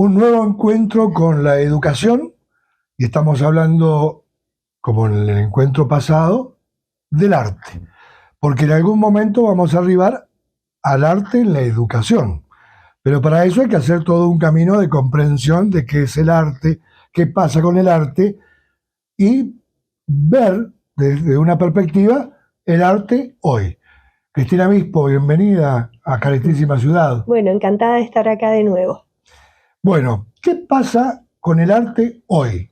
un nuevo encuentro con la educación y estamos hablando, como en el encuentro pasado, del arte. Porque en algún momento vamos a arribar al arte en la educación. Pero para eso hay que hacer todo un camino de comprensión de qué es el arte, qué pasa con el arte y ver desde una perspectiva el arte hoy. Cristina Bispo, bienvenida a Carestísima Ciudad. Bueno, encantada de estar acá de nuevo. Bueno, ¿qué pasa con el arte hoy?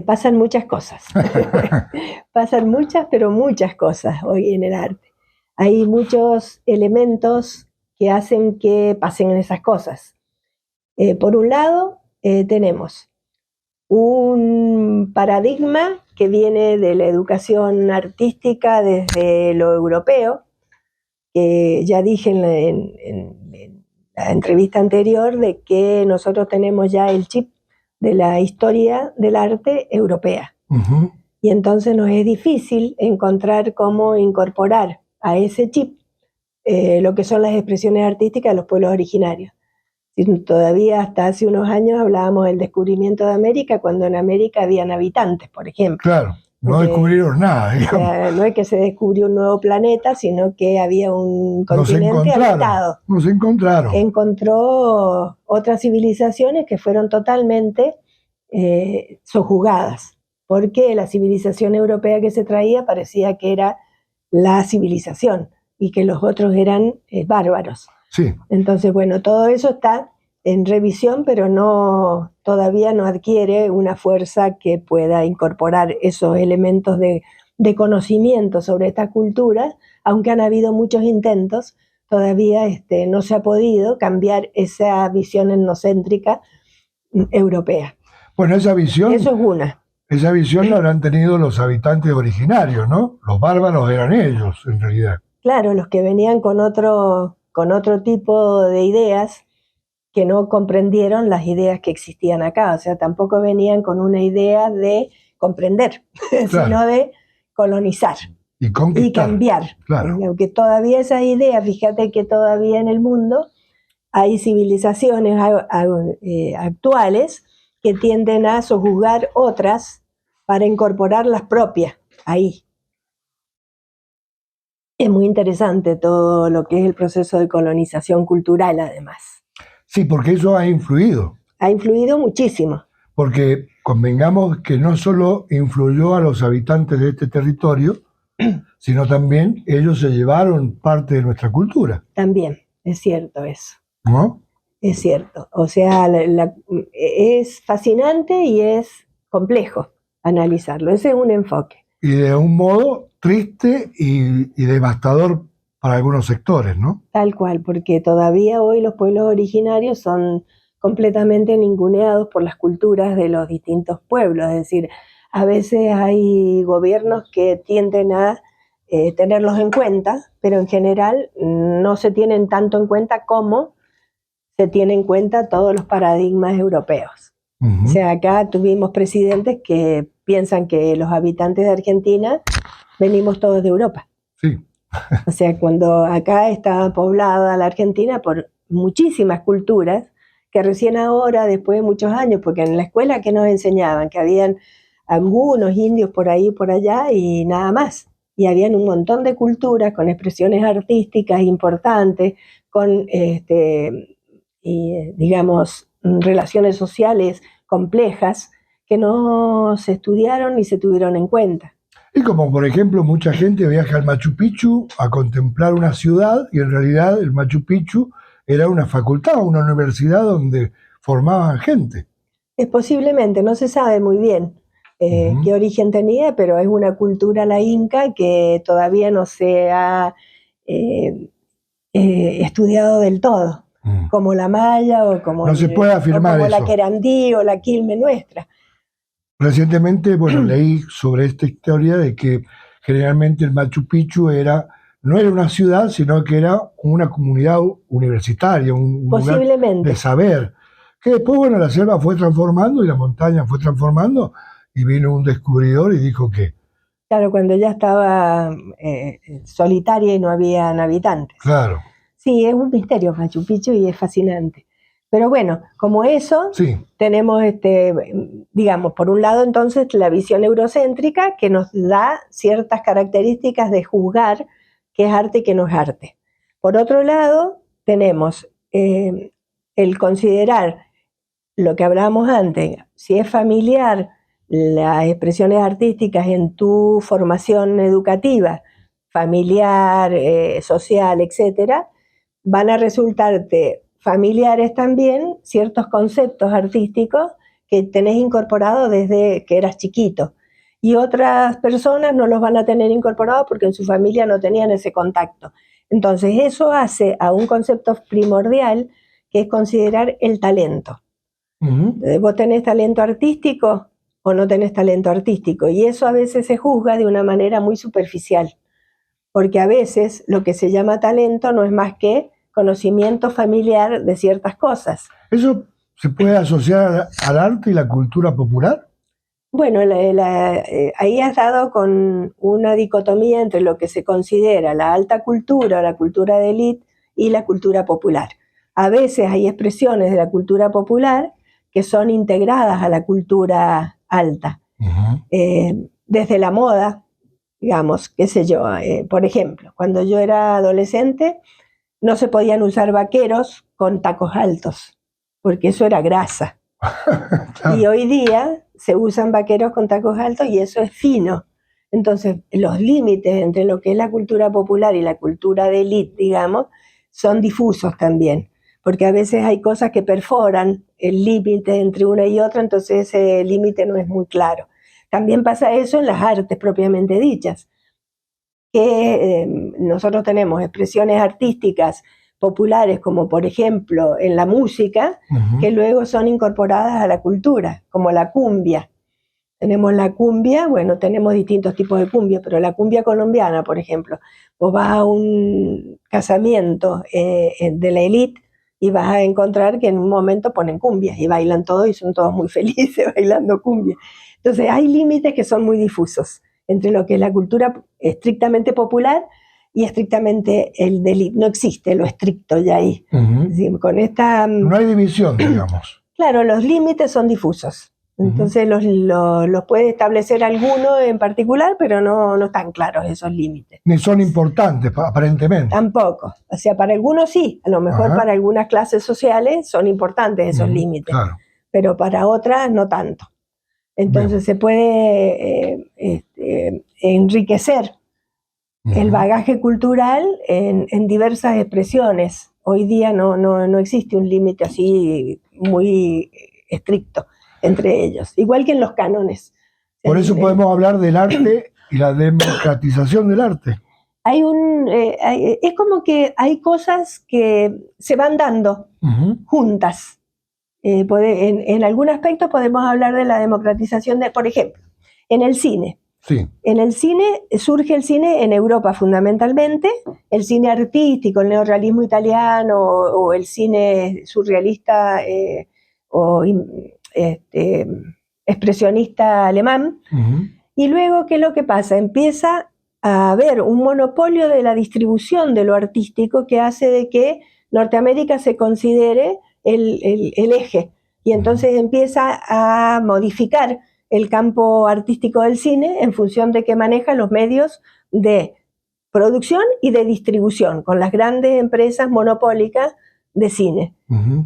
Pasan muchas cosas. Pasan muchas, pero muchas cosas hoy en el arte. Hay muchos elementos que hacen que pasen esas cosas. Por un lado, tenemos un paradigma que viene de la educación artística desde lo europeo, que ya dije en la entrevista anterior de que nosotros tenemos ya el chip de la historia del arte europea. Ujú. Y entonces nos es difícil encontrar cómo incorporar a ese chip lo que son las expresiones artísticas de los pueblos originarios. Todavía hasta hace unos años hablábamos del descubrimiento de América, cuando en América habían habitantes, por ejemplo. Claro, no Porque, descubrieron nada, o digamos. sea, no es que se descubrió un nuevo planeta, sino que había un continente habitado. Nos encontraron. Encontró otras civilizaciones que fueron totalmente sojuzgadas, porque la civilización europea que se traía parecía que era la civilización y que los otros eran bárbaros. Sí, Entonces, bueno, todo eso está en revisión, pero todavía no adquiere una fuerza que pueda incorporar esos elementos de conocimiento sobre esta cultura, aunque han habido muchos intentos, todavía no se ha podido cambiar esa visión etnocéntrica europea. bueno, esa visión Eso es una. la habrán tenido los habitantes originarios, ¿no? Los bárbaros eran ellos, en realidad. Claro, los que venían con otro tipo de ideas que no comprendieron las ideas que existían acá, o sea, tampoco venían con una idea de comprender, Claro. sino de colonizar Y conquistar. y cambiar. Claro. Aunque todavía esas ideas, fíjate que todavía en el mundo hay civilizaciones actuales que tienden a sojuzgar otras para incorporar las propias ahí. Es muy interesante todo lo que es el proceso de colonización cultural, además. Sí, porque eso ha influido. Ha influido muchísimo. Porque convengamos que no solo influyó a los habitantes de este territorio, sino también ellos se llevaron parte de nuestra cultura, También, es cierto eso. ¿no? Es cierto. O sea, es fascinante y es complejo analizarlo. Ese es un enfoque. Y de un modo triste y devastador para algunos sectores, ¿no? Tal cual, porque todavía hoy los pueblos originarios son completamente ninguneados por las culturas de los distintos pueblos. Es decir, a veces hay gobiernos que tienden a tenerlos en cuenta, pero en general no se tienen tanto en cuenta como se tienen en cuenta todos los paradigmas europeos. Ujú. O sea, acá tuvimos presidentes que piensan que los habitantes de Argentina venimos todos de Europa. Sí, O sea, cuando acá estaba poblada la Argentina por muchísimas culturas, que recién ahora, después de muchos años, porque en la escuela que nos enseñaban, que habían algunos indios por ahí y por allá y nada más. Y habían un montón de culturas con expresiones artísticas importantes, con, digamos, relaciones sociales complejas que no se estudiaron ni se tuvieron en cuenta. y como por ejemplo mucha gente viaja al Machu Picchu a contemplar una ciudad y en realidad el Machu Picchu era una facultad, una universidad donde formaban gente. Es posiblemente, no se sabe muy bien Ujú. qué origen tenía, pero es una cultura la inca que todavía no se ha estudiado del todo, como la maya o como, No se puede afirmar o como la eso. querandí o la quilme nuestra. Recientemente, bueno, leí sobre esta historia de que generalmente el Machu Picchu no era una ciudad, sino que era una comunidad universitaria, un lugar Posiblemente. de saber. Que después, bueno, la selva fue transformando y la montaña fue transformando y vino un descubridor y dijo que, Claro, cuando ya estaba solitaria y no habían habitantes. claro, Sí, es un misterio Machu Picchu y es fascinante. Pero bueno, como eso, Sí. tenemos, digamos, por un lado entonces la visión eurocéntrica que nos da ciertas características de juzgar qué es arte y qué no es arte. Por otro lado, tenemos el considerar lo que hablábamos antes, si es familiar las expresiones artísticas en tu formación educativa, familiar, social, etcétera, van a resultarte familiares también ciertos conceptos artísticos que tenés incorporados desde que eras chiquito. Y otras personas no los van a tener incorporados porque en su familia no tenían ese contacto. Entonces eso hace a un concepto primordial que es considerar el talento. Vos tenés talento artístico o no tenés talento artístico, y eso a veces se juzga de una manera muy superficial, porque a veces lo que se llama talento no es más que conocimiento familiar de ciertas cosas. ¿Eso se puede asociar al arte y la cultura popular? Bueno, ahí has dado con una dicotomía entre lo que se considera la alta cultura o la cultura de élite y la cultura popular. A veces hay expresiones de la cultura popular que son integradas a la cultura alta. Desde la moda, digamos, qué sé yo, por ejemplo, cuando yo era adolescente no se podían usar vaqueros con tacos altos, porque eso era grasa. Claro. Y hoy día se usan vaqueros con tacos altos y eso es fino. Entonces, los límites entre lo que es la cultura popular y la cultura de élite, digamos, son difusos también, porque a veces hay cosas que perforan el límite entre una y otra, entonces ese límite no es muy claro. También pasa eso en las artes propiamente dichas, que nosotros tenemos expresiones artísticas populares, como por ejemplo en la música, que luego son incorporadas a la cultura, como la cumbia. Tenemos la cumbia, bueno, tenemos distintos tipos de cumbia, pero la cumbia colombiana, por ejemplo, vos vas a un casamiento de la élite y vas a encontrar que en un momento ponen cumbias y bailan todos y son todos muy felices bailando cumbia. Entonces hay límites que son muy difusos entre lo que es la cultura estrictamente popular y estrictamente el de élite. No existe lo estricto ya ahí. Es decir, con esta, no hay división, digamos. Claro, los límites son difusos. Entonces los puede establecer alguno en particular, pero no están claros esos límites. Ni son importantes, aparentemente. Tampoco. O sea, para algunos sí, a lo mejor para algunas clases sociales son importantes esos límites, claro. pero para otras no tanto. Entonces se puede enriquecer el bagaje cultural en diversas expresiones. Hoy día no existe un límite así muy estricto entre ellos, igual que en los cánones. Por eso podemos hablar del arte y la democratización del arte. Es como que hay cosas que se van dando juntas. En algún aspecto podemos hablar de la democratización por ejemplo, en el cine. Sí. En el cine surge el cine en Europa fundamentalmente, el cine artístico, el neorrealismo italiano o el cine surrealista o expresionista alemán. Y luego, ¿qué es lo que pasa? Empieza a haber un monopolio de la distribución de lo artístico que hace de que Norteamérica se considere el eje. Y entonces empieza a modificar el campo artístico del cine en función de que maneja los medios de producción y de distribución, con las grandes empresas monopólicas de cine.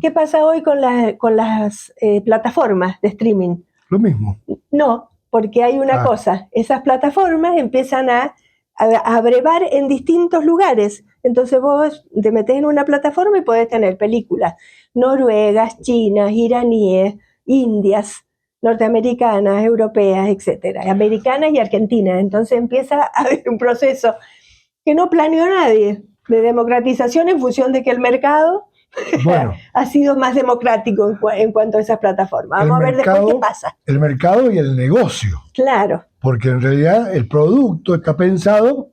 ¿Qué pasa hoy con las plataformas de streaming? Lo mismo. No, porque hay una cosa, esas plataformas empiezan a brevar en distintos lugares. Entonces vos te metés en una plataforma y podés tener películas noruegas, chinas, iraníes, indias, norteamericanas, europeas, etcétera, americanas y argentinas. Entonces empieza a haber un proceso que no planeó nadie de democratización en función de que el mercado ha sido más democrático en cuanto a esas plataformas. Vamos a ver después qué pasa. El mercado y el negocio. Claro. Porque en realidad el producto está pensado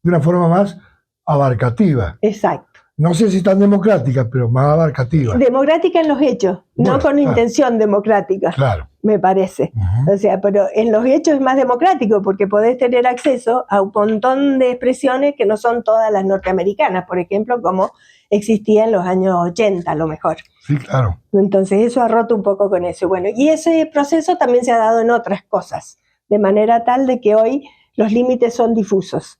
de una forma más abarcativa. Exacto. no sé si tan democrática, pero más abarcativa. Democrática en los hechos, Bueno, no con intención democrática, claro. me parece. Ujú. O sea, pero en los hechos es más democrático porque podés tener acceso a un montón de expresiones que no son todas las norteamericanas, por ejemplo, como existía en los años 80 a lo mejor. Sí, claro. Entonces eso ha roto un poco con eso. Bueno, y ese proceso también se ha dado en otras cosas, de manera tal de que hoy los límites son difusos.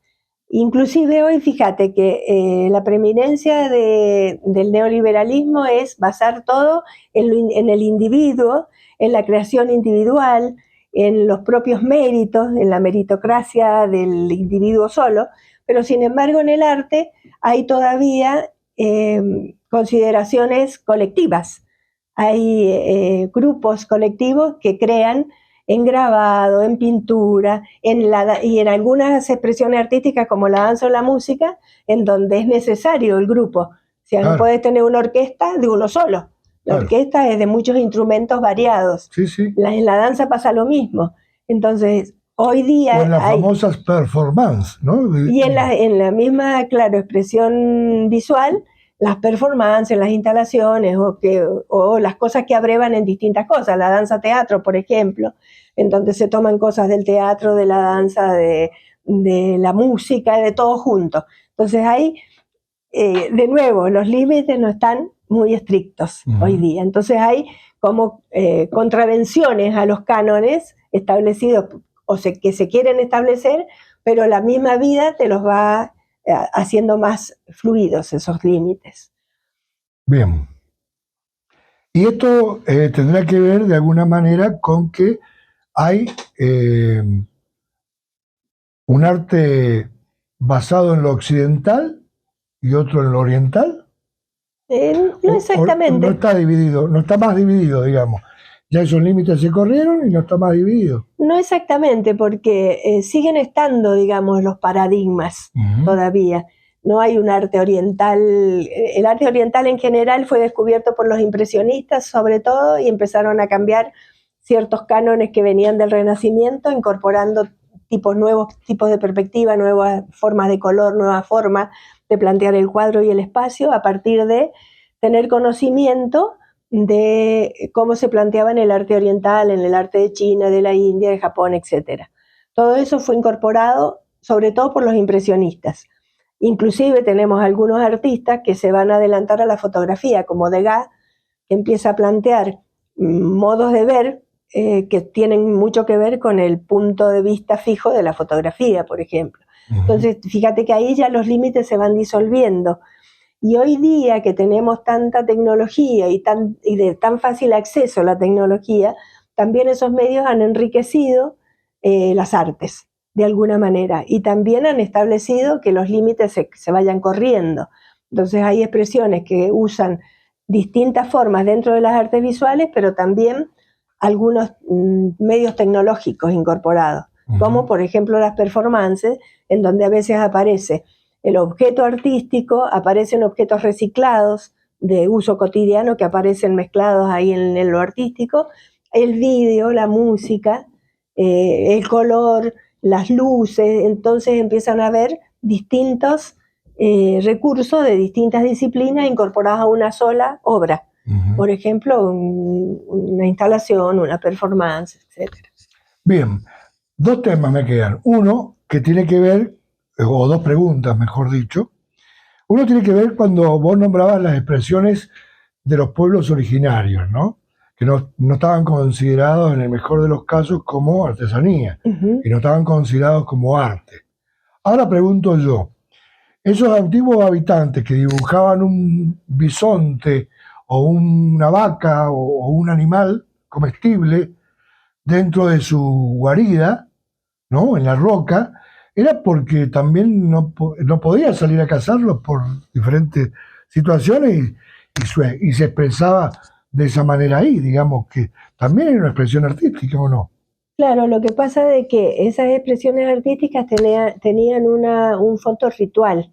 Inclusive hoy, fíjate que la preeminencia del neoliberalismo es basar todo en el individuo, en la creación individual, en los propios méritos, en la meritocracia del individuo solo, pero sin embargo en el arte hay todavía consideraciones colectivas. Hay grupos colectivos que crean en grabado, en pintura, y en algunas expresiones artísticas como la danza o la música, en donde es necesario el grupo. O sea, Claro. no puedes tener una orquesta de uno solo. La Claro. orquesta es de muchos instrumentos variados. Sí, sí. En la danza pasa lo mismo. Entonces, hoy día O en las hay... famosas performances, ¿no? Y en la misma, claro, expresión visual, las performances, las instalaciones o las cosas que abrevan en distintas cosas, la danza-teatro, por ejemplo, en donde se toman cosas del teatro, de la danza, de la música, de todo junto. Entonces ahí, de nuevo, los límites no están muy estrictos hoy día. Entonces hay como contravenciones a los cánones establecidos que se quieren establecer, pero la misma vida te los va haciendo más fluidos esos límites. Bien. Y esto tendrá que ver de alguna manera con que hay un arte basado en lo occidental y otro en lo oriental. No exactamente. No está dividido, no está más dividido, digamos. Ya esos límites se corrieron y no está más dividido. No exactamente, porque siguen estando, digamos, los paradigmas todavía. No hay un arte oriental. El arte oriental en general fue descubierto por los impresionistas, sobre todo, y empezaron a cambiar ciertos cánones que venían del Renacimiento, incorporando nuevos tipos de perspectiva, nuevas formas de color, nuevas formas de plantear el cuadro y el espacio, a partir de tener conocimiento de cómo se planteaba en el arte oriental, en el arte de China, de la India, de Japón, etc. Todo eso fue incorporado sobre todo por los impresionistas. Inclusive tenemos algunos artistas que se van a adelantar a la fotografía, como Degas, que empieza a plantear modos de ver que tienen mucho que ver con el punto de vista fijo de la fotografía, por ejemplo. Entonces, fíjate que ahí ya los límites se van disolviendo. Y hoy día que tenemos tanta tecnología y de tan fácil acceso a la tecnología, también esos medios han enriquecido las artes de alguna manera y también han establecido que los límites se vayan corriendo. Entonces hay expresiones que usan distintas formas dentro de las artes visuales, pero también algunos medios tecnológicos incorporados, como por ejemplo las performances, en donde a veces aparece el objeto artístico, aparecen objetos reciclados de uso cotidiano que aparecen mezclados ahí en lo artístico, el vídeo, la música, el color, las luces, entonces empiezan a haber distintos recursos de distintas disciplinas incorporados a una sola obra. Por ejemplo, una instalación, una performance, etc. Bien, dos temas me quedan. Uno que tiene que ver, o dos preguntas, mejor dicho. Uno tiene que ver cuando vos nombrabas las expresiones de los pueblos originarios, ¿no? Que no estaban considerados en el mejor de los casos como artesanía, y no estaban considerados como arte. Ahora pregunto yo, esos antiguos habitantes que dibujaban un bisonte o una vaca o un animal comestible dentro de su guarida, ¿no? En la roca, era porque también no podía salir a cazarlos por diferentes situaciones y se expresaba de esa manera ahí, digamos que también era una expresión artística, ¿o no? Claro, lo que pasa es que esas expresiones artísticas tenían un fondo ritual,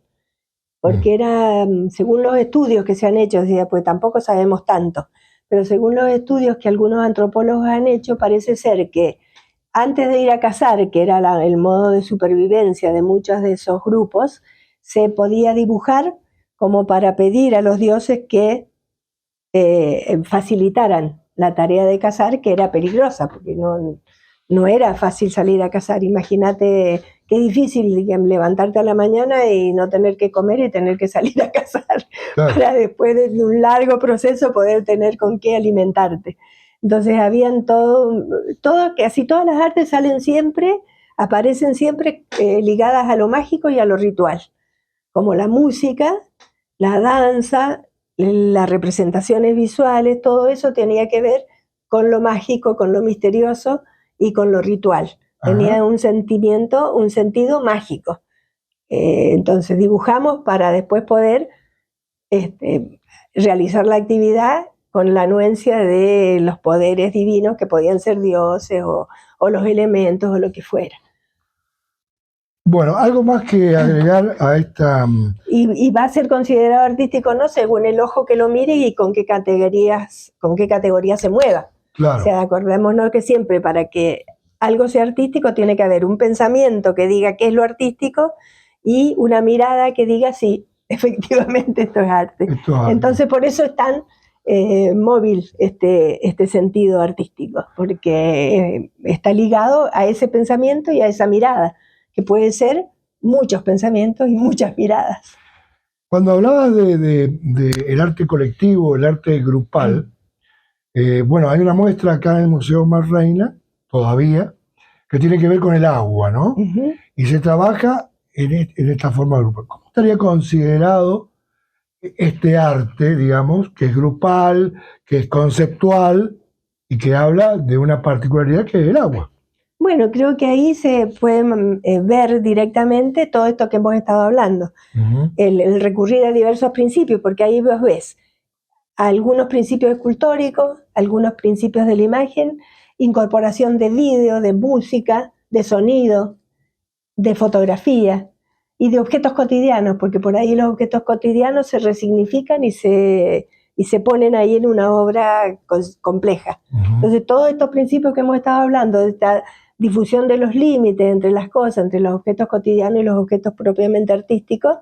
porque era, según los estudios que se han hecho, pues tampoco sabemos tanto, pero según los estudios que algunos antropólogos han hecho, parece ser que antes de ir a cazar, que era el modo de supervivencia de muchos de esos grupos, se podía dibujar como para pedir a los dioses que facilitaran la tarea de cazar, que era peligrosa, porque no era fácil salir a cazar. Imagínate qué difícil, digamos, levantarte a la mañana y no tener que comer y tener que salir a cazar, Claro. para después de un largo proceso poder tener con qué alimentarte. Entonces habían casi todas las artes aparecen siempre ligadas a lo mágico y a lo ritual, como la música, la danza, las representaciones visuales, todo eso tenía que ver con lo mágico, con lo misterioso y con lo ritual. Tenía Ajá. un sentido mágico. Entonces dibujamos para después poder realizar la actividad con la anuencia de los poderes divinos, que podían ser dioses o los elementos o lo que fuera. Bueno, algo más que agregar a esta... Y va a ser considerado artístico, ¿no? Según el ojo que lo mire y con qué categoría se mueva. Claro. O sea, acordémonos que siempre para que algo sea artístico tiene que haber un pensamiento que diga qué es lo artístico y una mirada que diga sí, efectivamente esto es arte. Esto es arte. Entonces por eso es tan móvil este sentido artístico, porque está ligado a ese pensamiento y a esa mirada, que puede ser muchos pensamientos y muchas miradas. Cuando hablabas de el arte colectivo, el arte grupal, bueno, hay una muestra acá en el Museo Mar Reina, todavía, que tiene que ver con el agua, ¿no? Uh-huh. Y se trabaja en esta forma grupal. ¿Cómo estaría considerado este arte, digamos, que es grupal, que es conceptual y que habla de una particularidad que es el agua? Bueno, creo que ahí se puede ver directamente todo esto que hemos estado hablando, Uh-huh. el recurrir a diversos principios, porque ahí vos ves algunos principios escultóricos, algunos principios de la imagen, incorporación de vídeo, de música, de sonido, de fotografía y de objetos cotidianos, porque por ahí los objetos cotidianos se resignifican y se ponen ahí en una obra compleja. Uh-huh. Entonces todos estos principios que hemos estado hablando, de esta difusión de los límites entre las cosas, entre los objetos cotidianos y los objetos propiamente artísticos,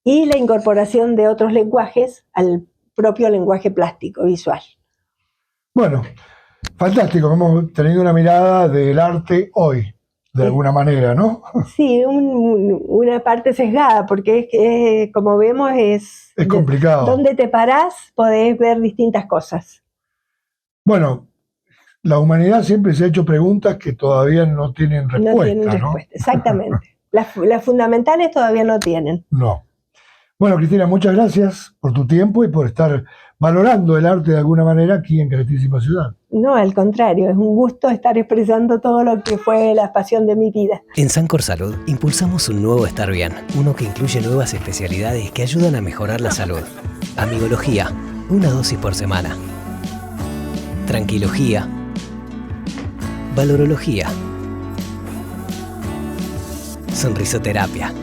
y la incorporación de otros lenguajes al propio lenguaje plástico, visual. Bueno, fantástico, hemos tenido una mirada del arte hoy, de alguna manera, ¿no? Sí, una parte sesgada, porque como vemos es complicado. Donde te parás podés ver distintas cosas. Bueno, la humanidad siempre se ha hecho preguntas que todavía no tienen respuesta. No tienen respuesta, exactamente. Las fundamentales todavía no tienen. No. Bueno, Cristina, muchas gracias por tu tiempo y por estar valorando el arte de alguna manera aquí en Caretísima Ciudad. No, al contrario, es un gusto estar expresando todo lo que fue la pasión de mi vida. En Sancor Salud impulsamos un nuevo Estar Bien, uno que incluye nuevas especialidades que ayudan a mejorar la salud. Amigología, 1 dosis por semana. Tranquilogía. Valorología. Sonrisoterapia.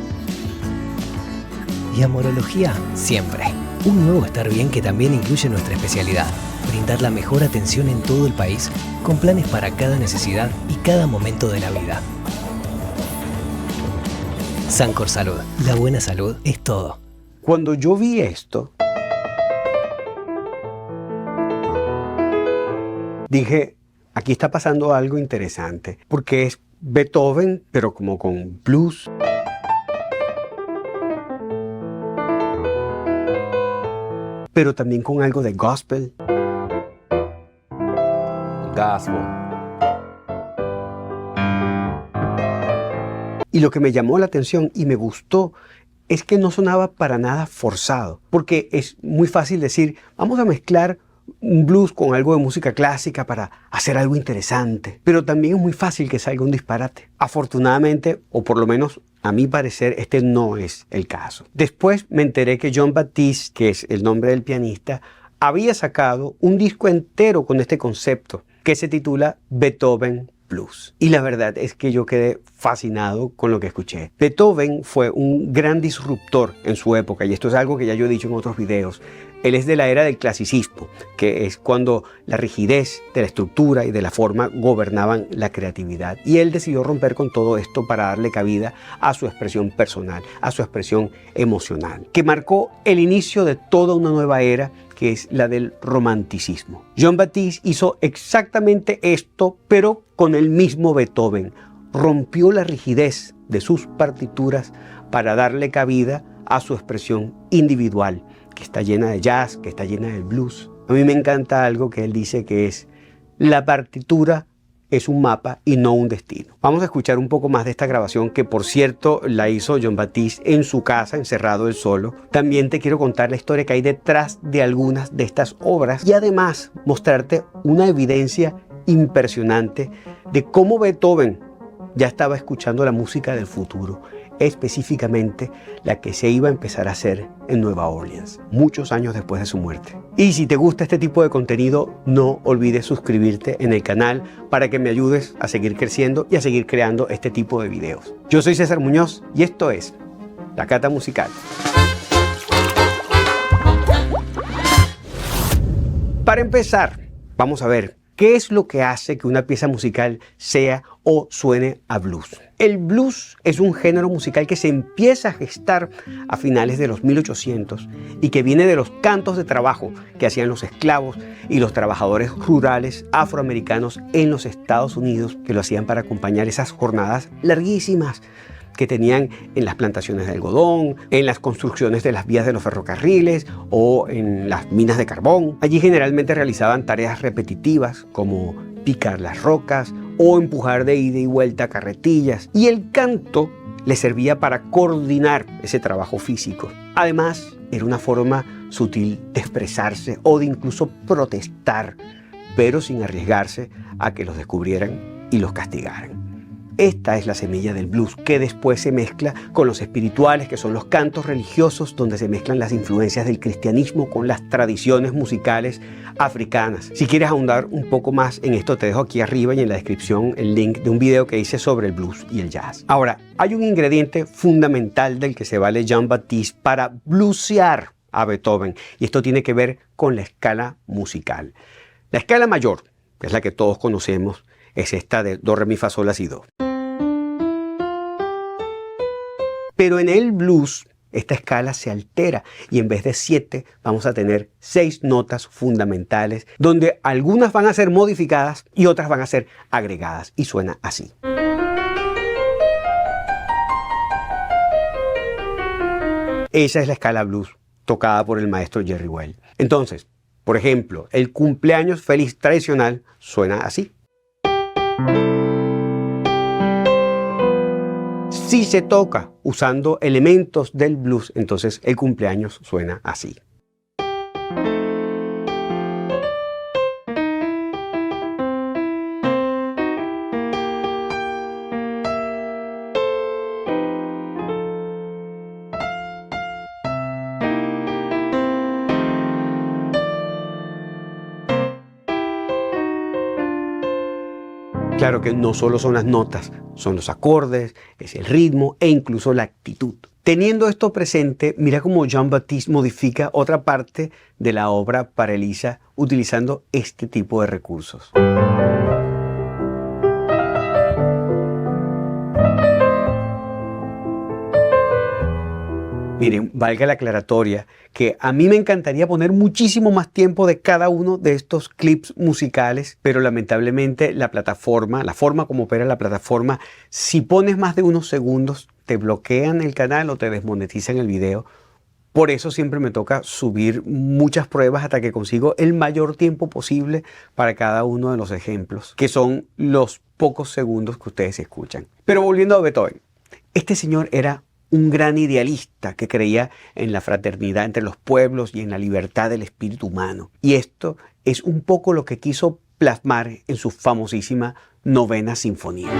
Y amorología siempre. Un nuevo Estar Bien que también incluye nuestra especialidad. Brindar la mejor atención en todo el país, con planes para cada necesidad y cada momento de la vida. Sancor Salud. La buena salud es todo. Cuando yo vi esto, dije, aquí está pasando algo interesante, porque es Beethoven, pero como con blues. Pero también con algo de gospel. Gospel. Y lo que me llamó la atención y me gustó es que no sonaba para nada forzado, porque es muy fácil decir, vamos a mezclar un blues con algo de música clásica para hacer algo interesante, pero también es muy fácil que salga un disparate. Afortunadamente, o por lo menos a mi parecer, este no es el caso. Después me enteré que Jon Batiste, que es el nombre del pianista, había sacado un disco entero con este concepto, que se titula Beethoven blues. Y la verdad es que yo quedé fascinado con lo que escuché. Beethoven fue un gran disruptor en su época, y esto es algo que ya yo he dicho en otros videos. Él es de la era del clasicismo, que es cuando la rigidez de la estructura y de la forma gobernaban la creatividad. Y él decidió romper con todo esto para darle cabida a su expresión personal, a su expresión emocional, que marcó el inicio de toda una nueva era, que es la del romanticismo. Jean-Baptiste hizo exactamente esto, pero con el mismo Beethoven. Rompió la rigidez de sus partituras para darle cabida a su expresión individual, que está llena de jazz, que está llena de blues. A mí me encanta algo que él dice, que es: la partitura es un mapa y no un destino. Vamos a escuchar un poco más de esta grabación, que por cierto la hizo Jean-Baptiste en su casa, encerrado él solo. También te quiero contar la historia que hay detrás de algunas de estas obras, y además mostrarte una evidencia impresionante de cómo Beethoven ya estaba escuchando la música del futuro, específicamente la que se iba a empezar a hacer en Nueva Orleans, muchos años después de su muerte. Y si te gusta este tipo de contenido, no olvides suscribirte en el canal para que me ayudes a seguir creciendo y a seguir creando este tipo de videos. Yo soy César Muñoz y esto es La Cata Musical. Para empezar, vamos a ver qué es lo que hace que una pieza musical sea o suene a blues. El blues es un género musical que se empieza a gestar a finales de los 1800 y que viene de los cantos de trabajo que hacían los esclavos y los trabajadores rurales afroamericanos en los Estados Unidos, que lo hacían para acompañar esas jornadas larguísimas que tenían en las plantaciones de algodón, en las construcciones de las vías de los ferrocarriles o en las minas de carbón. Allí generalmente realizaban tareas repetitivas como picar las rocas o empujar de ida y vuelta carretillas, y el canto les servía para coordinar ese trabajo físico. Además, era una forma sutil de expresarse o de incluso protestar, pero sin arriesgarse a que los descubrieran y los castigaran. Esta es la semilla del blues, que después se mezcla con los espirituales, que son los cantos religiosos, donde se mezclan las influencias del cristianismo con las tradiciones musicales africanas. Si quieres ahondar un poco más en esto, te dejo aquí arriba y en la descripción el link de un video que hice sobre el blues y el jazz. Ahora, hay un ingrediente fundamental del que se vale Jean-Baptiste para bluesear a Beethoven, y esto tiene que ver con la escala musical. La escala mayor, que es la que todos conocemos, es esta de do, re, mi, fa, sol, la, si, do. Pero en el blues esta escala se altera y en vez de 7 vamos a tener 6 notas fundamentales, donde algunas van a ser modificadas y otras van a ser agregadas, y suena así. Esa es la escala blues tocada por el maestro Jerry Well. Entonces, por ejemplo, el cumpleaños feliz tradicional suena así. Si se toca usando elementos del blues, entonces el cumpleaños suena así. Claro que no solo son las notas, son los acordes, es el ritmo e incluso la actitud. Teniendo esto presente, mira cómo Jean-Baptiste modifica otra parte de la obra para Elisa utilizando este tipo de recursos. Miren, valga la aclaratoria que a mí me encantaría poner muchísimo más tiempo de cada uno de estos clips musicales, pero lamentablemente la plataforma, la forma como opera la plataforma, si pones más de unos segundos, te bloquean el canal o te desmonetizan el video. Por eso siempre me toca subir muchas pruebas hasta que consigo el mayor tiempo posible para cada uno de los ejemplos, que son los pocos segundos que ustedes escuchan. Pero volviendo a Beethoven, este señor era un gran idealista que creía en la fraternidad entre los pueblos y en la libertad del espíritu humano. Y esto es un poco lo que quiso plasmar en su famosísima Novena Sinfonía.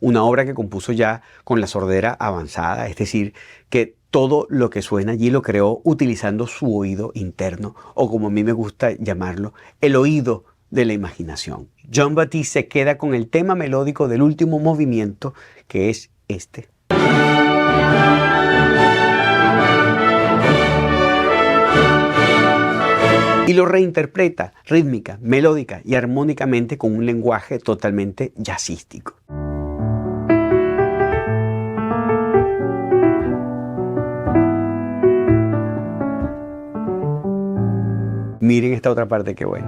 Una obra que compuso ya con la sordera avanzada, es decir, que todo lo que suena allí lo creó utilizando su oído interno, o como a mí me gusta llamarlo, el oído de la imaginación. Jon Batiste se queda con el tema melódico del último movimiento, que es este. Y lo reinterpreta rítmica, melódica y armónicamente con un lenguaje totalmente jazzístico. Miren esta otra parte, qué bueno.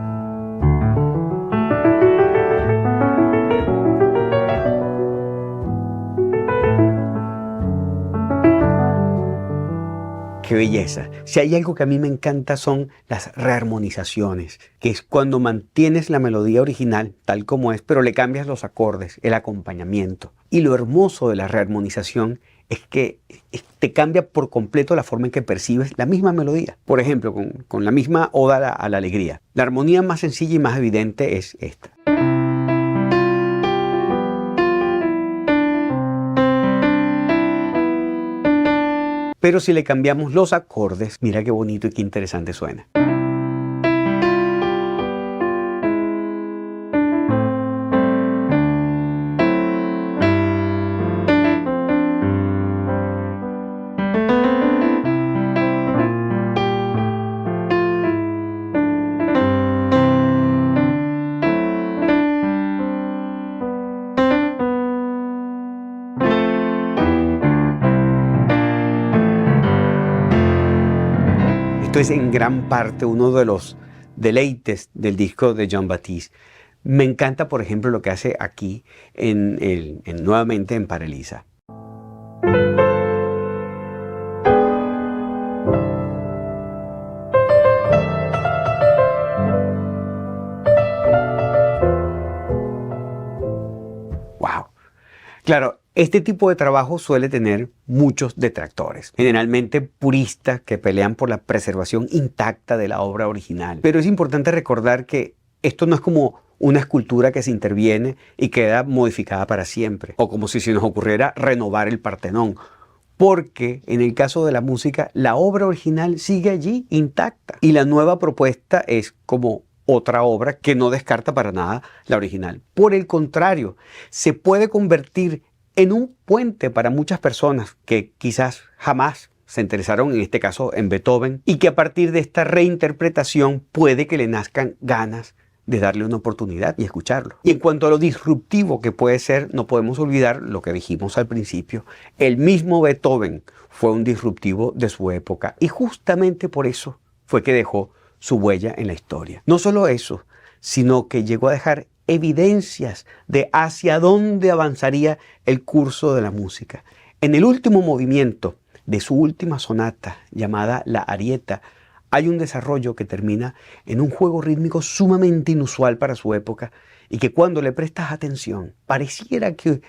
¡Qué belleza! Si hay algo que a mí me encanta son las rearmonizaciones, que es cuando mantienes la melodía original tal como es, pero le cambias los acordes, el acompañamiento. Y lo hermoso de la rearmonización es que te cambia por completo la forma en que percibes la misma melodía. Por ejemplo, con la misma Oda a la alegría. La armonía más sencilla y más evidente es esta. Pero si le cambiamos los acordes, mira qué bonito y qué interesante suena. Esto es en gran parte uno de los deleites del disco de Jon Batiste. Me encanta, por ejemplo, lo que hace aquí nuevamente en Paralisa. ¡Wow! Claro, este tipo de trabajo suele tener muchos detractores, generalmente puristas que pelean por la preservación intacta de la obra original. Pero es importante recordar que esto no es como una escultura que se interviene y queda modificada para siempre, o como si se nos ocurriera renovar el Partenón, porque en el caso de la música, la obra original sigue allí intacta y la nueva propuesta es como otra obra que no descarta para nada la original. Por el contrario, se puede convertir en un puente para muchas personas que quizás jamás se interesaron, en este caso, en Beethoven, y que a partir de esta reinterpretación puede que le nazcan ganas de darle una oportunidad y escucharlo. Y en cuanto a lo disruptivo que puede ser, no podemos olvidar lo que dijimos al principio. El mismo Beethoven fue un disruptivo de su época y justamente por eso fue que dejó su huella en la historia. No solo eso, sino que llegó a dejar evidencias de hacia dónde avanzaría el curso de la música. En el último movimiento de su última sonata, llamada La Arieta, hay un desarrollo que termina en un juego rítmico sumamente inusual para su época y que cuando le prestas atención, pareciera que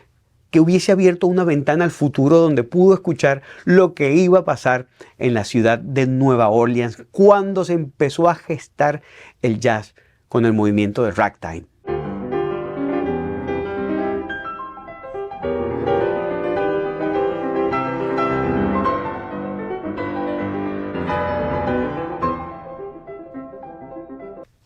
hubiese abierto una ventana al futuro donde pudo escuchar lo que iba a pasar en la ciudad de Nueva Orleans cuando se empezó a gestar el jazz con el movimiento de ragtime.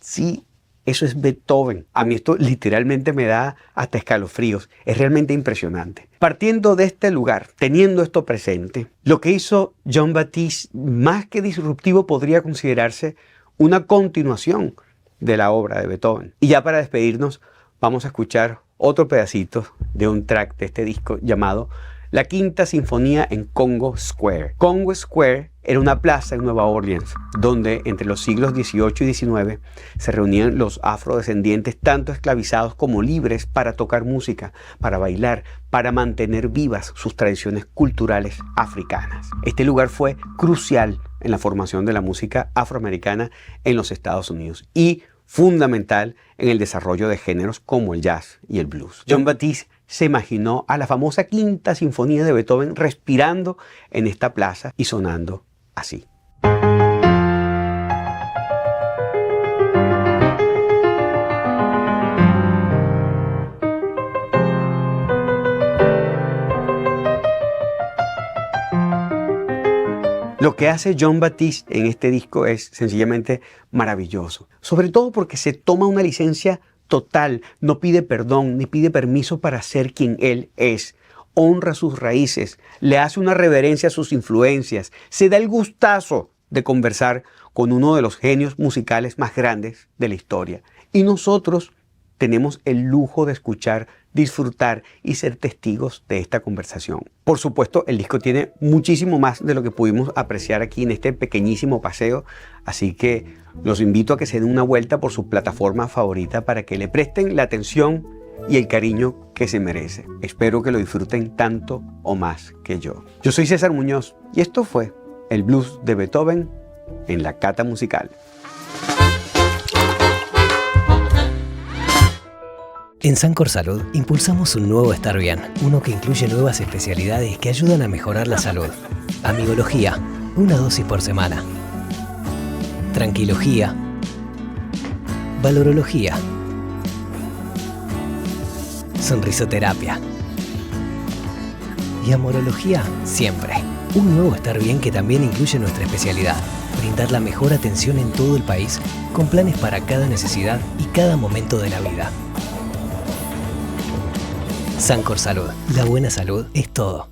Sí, eso es Beethoven. A mí esto literalmente me da hasta escalofríos. Es realmente impresionante. Partiendo de este lugar, teniendo esto presente, lo que hizo Jon Batiste, más que disruptivo, podría considerarse una continuación de la obra de Beethoven. Y ya para despedirnos, vamos a escuchar otro pedacito de un track de este disco llamado La Quinta Sinfonía en Congo Square. Congo Square era una plaza en Nueva Orleans, donde entre los siglos XVIII y XIX se reunían los afrodescendientes, tanto esclavizados como libres, para tocar música, para bailar, para mantener vivas sus tradiciones culturales africanas. Este lugar fue crucial en la formación de la música afroamericana en los Estados Unidos y fundamental en el desarrollo de géneros como el jazz y el blues. Jon Batiste se imaginó a la famosa Quinta Sinfonía de Beethoven respirando en esta plaza y sonando así. Lo que hace Jon Batiste en este disco es sencillamente maravilloso. Sobre todo porque se toma una licencia total, no pide perdón ni pide permiso para ser quien él es. Honra sus raíces, le hace una reverencia a sus influencias, se da el gustazo de conversar con uno de los genios musicales más grandes de la historia. Y nosotros tenemos el lujo de escuchar, disfrutar y ser testigos de esta conversación. Por supuesto, el disco tiene muchísimo más de lo que pudimos apreciar aquí en este pequeñísimo paseo, así que los invito a que se den una vuelta por su plataforma favorita para que le presten la atención y el cariño que se merece. Espero que lo disfruten tanto o más que yo. Yo soy César Muñoz y esto fue el blues de Beethoven en la Cata Musical. En Sancor Salud impulsamos un nuevo estar bien, uno que incluye nuevas especialidades que ayudan a mejorar la salud. Amigología, 1 dosis por semana. Tranquilogía. Valorología. Sonrisoterapia. Y amorología siempre. Un nuevo estar bien que también incluye nuestra especialidad. Brindar la mejor atención en todo el país con planes para cada necesidad y cada momento de la vida. Sancor Salud. La buena salud es todo.